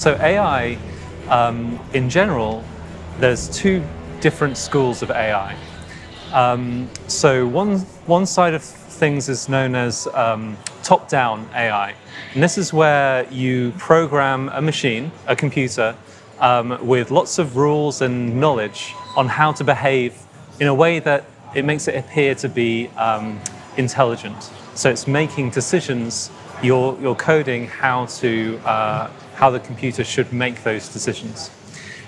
So AI, in general, there's two different schools of AI. So one side of things is known as top-down AI. And this is where you program a machine, a computer, with lots of rules and knowledge on how to behave in a way that it makes it appear to be intelligent. So it's making decisions, you're coding how the computer should make those decisions.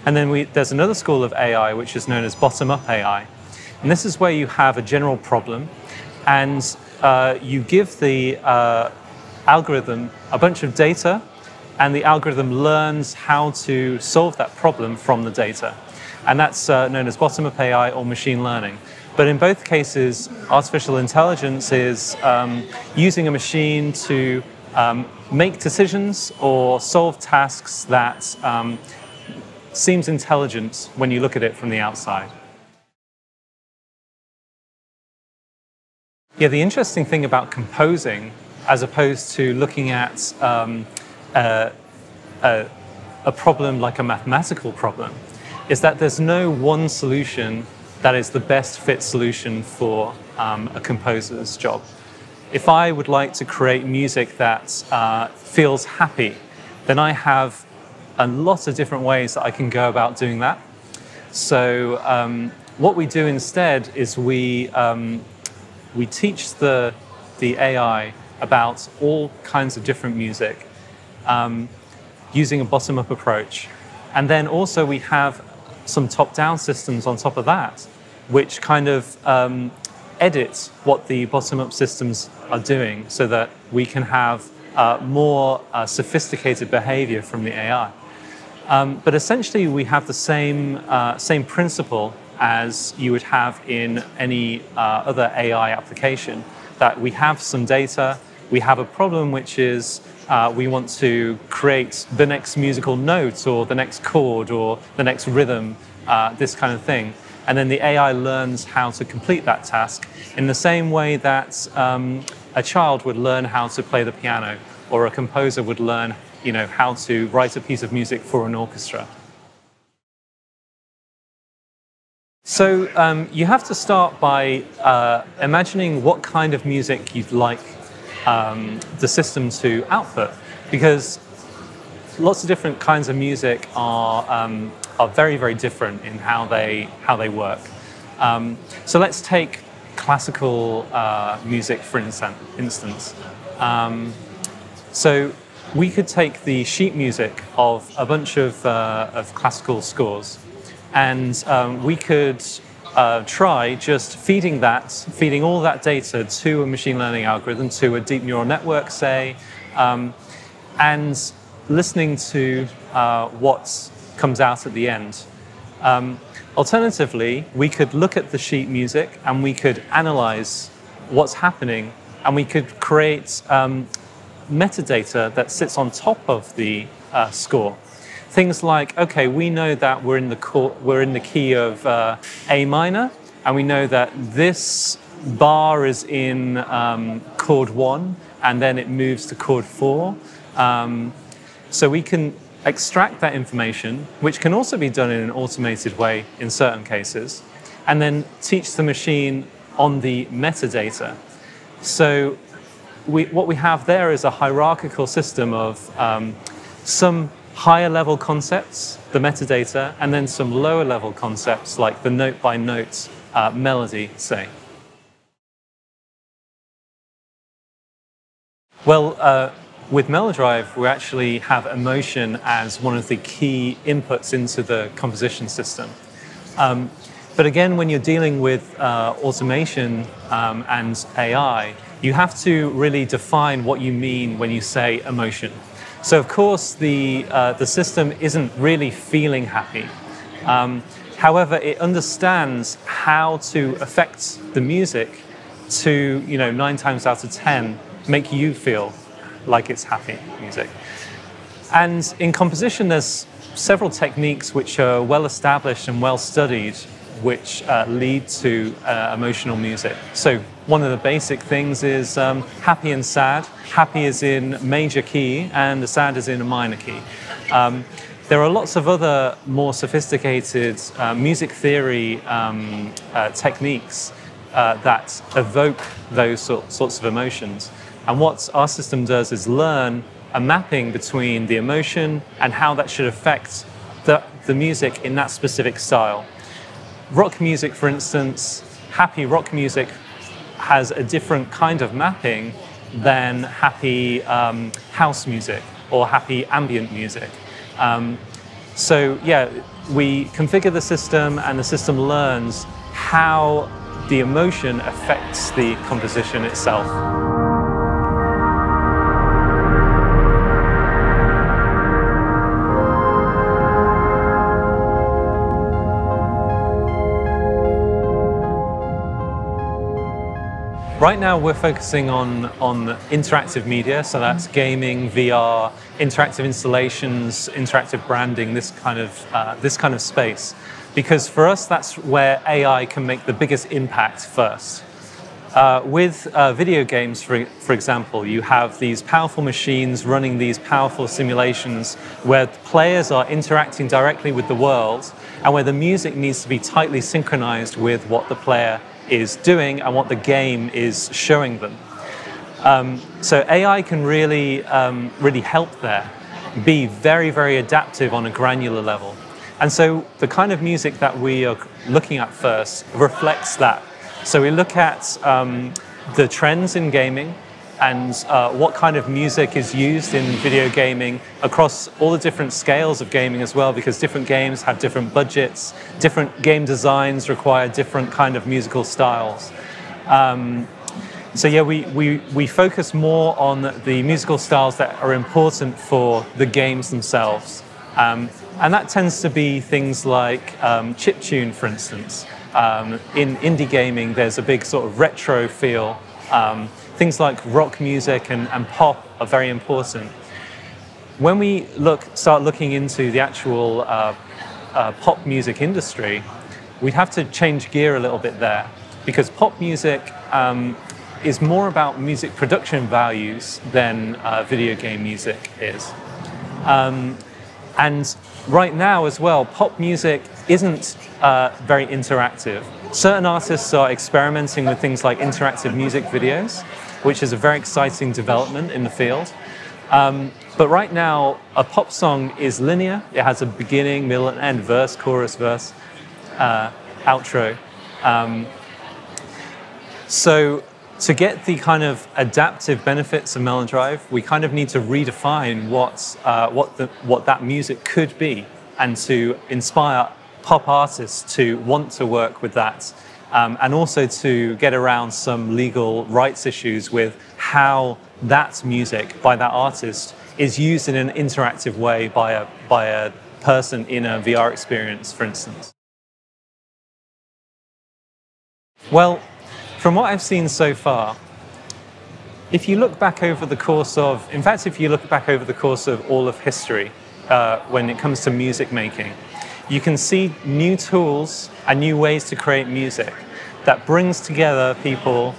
And then there's another school of AI which is known as bottom-up AI. And this is where you have a general problem and you give the algorithm a bunch of data, and the algorithm learns how to solve that problem from the data. And that's known as bottom-up AI or machine learning. But in both cases, artificial intelligence is using a machine to make decisions or solve tasks that seems intelligent when you look at it from the outside. Yeah, the interesting thing about composing, as opposed to looking at a problem like a mathematical problem, is that there's no one solution that is the best fit solution for a composer's job. If I would like to create music that feels happy, then I have a lot of different ways that I can go about doing that. So what we do instead is we teach the AI about all kinds of different music using a bottom-up approach. And then also we have some top-down systems on top of that, which kind of edit what the bottom-up systems are doing so that we can have more sophisticated behavior from the AI. But essentially we have the same principle as you would have in any other AI application, that we have some data, we have a problem which is we want to create the next musical note or the next chord or the next rhythm, this kind of thing. And then the AI learns how to complete that task in the same way that a child would learn how to play the piano, or a composer would learn, how to write a piece of music for an orchestra. So you have to start by imagining what kind of music you'd like the system to output, because lots of different kinds of music are very, very different in how they work. So let's take classical music, for instance. So we could take the sheet music of a bunch of classical scores, and we could try just feeding all that data to a machine learning algorithm, to a deep neural network, say, and listening to what comes out at the end. Alternatively, we could look at the sheet music and we could analyze what's happening, and we could create metadata that sits on top of the score. Things like, okay, we know that we're in the key of A minor, and we know that this bar is in chord 1, and then it moves to chord 4. So we can extract that information, which can also be done in an automated way in certain cases, and then teach the machine on the metadata. So what we have there is a hierarchical system of some higher level concepts, the metadata, and then some lower level concepts like the note-by-note melody, say. Well, with Melodrive, we actually have emotion as one of the key inputs into the composition system. But again, when you're dealing with automation and AI, you have to really define what you mean when you say emotion. So of course, the system isn't really feeling happy. However, it understands how to affect the music to, 9 times out of 10, make you feel like it's happy music. And in composition, there's several techniques which are well established and well studied which lead to emotional music. So one of the basic things is happy and sad. Happy is in major key and the sad is in a minor key. There are lots of other more sophisticated music theory techniques that evoke those sorts of emotions. And what our system does is learn a mapping between the emotion and how that should affect the music in that specific style. Rock music, for instance, happy rock music has a different kind of mapping than happy house music or happy ambient music. So yeah, we configure the system and the system learns how the emotion affects the composition itself. Right now we're focusing on interactive media, so that's gaming, VR, interactive installations, interactive branding, this kind of space. Because for us, that's where AI can make the biggest impact first. With video games, for example, you have these powerful machines running these powerful simulations where players are interacting directly with the world and where the music needs to be tightly synchronized with what the player is doing and what the game is showing them. So AI can really help there, be very, very adaptive on a granular level. And so the kind of music that we are looking at first reflects that. So we look at the trends in gaming and what kind of music is used in video gaming across all the different scales of gaming as well, because different games have different budgets, different game designs require different kind of musical styles. So yeah, we focus more on the musical styles that are important for the games themselves. And that tends to be things like chiptune, for instance. In indie gaming, there's a big sort of retro feel. Things like rock music and pop are very important. When we start looking into the actual pop music industry, we'd have to change gear a little bit there, because pop music is more about music production values than video game music is. And right now as well, pop music isn't very interactive. Certain artists are experimenting with things like interactive music videos, which is a very exciting development in the field. But right now, a pop song is linear. It has a beginning, middle, and end, verse, chorus, verse, outro. So to get the kind of adaptive benefits of Melodrive, we kind of need to redefine what that music could be, and to inspire pop artists to want to work with that, and also to get around some legal rights issues with how that music by that artist is used in an interactive way by a person in a VR experience, for instance. Well, from what I've seen so far, if you look back over the course of, in fact, if you look back over the course of all of history, when it comes to music making, you can see new tools and new ways to create music that brings together people,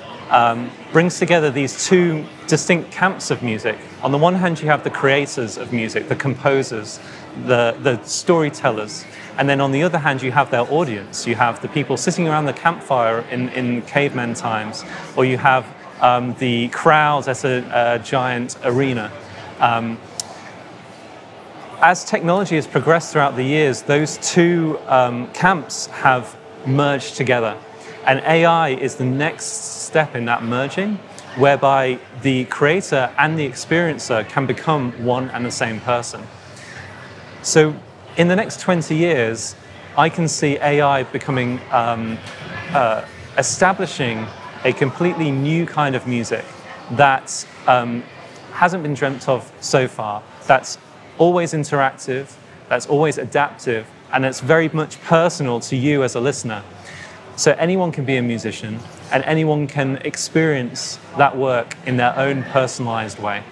brings together these two distinct camps of music. On the one hand, you have the creators of music, the composers, the storytellers. And then on the other hand, you have their audience. You have the people sitting around the campfire in caveman times, or you have the crowds at a giant arena. As technology has progressed throughout the years, those two camps have merged together. And AI is the next step in that merging, whereby the creator and the experiencer can become one and the same person. So in the next 20 years, I can see AI becoming, establishing a completely new kind of music that hasn't been dreamt of so far, that's always interactive, that's always adaptive, and it's very much personal to you as a listener. So anyone can be a musician, and anyone can experience that work in their own personalized way.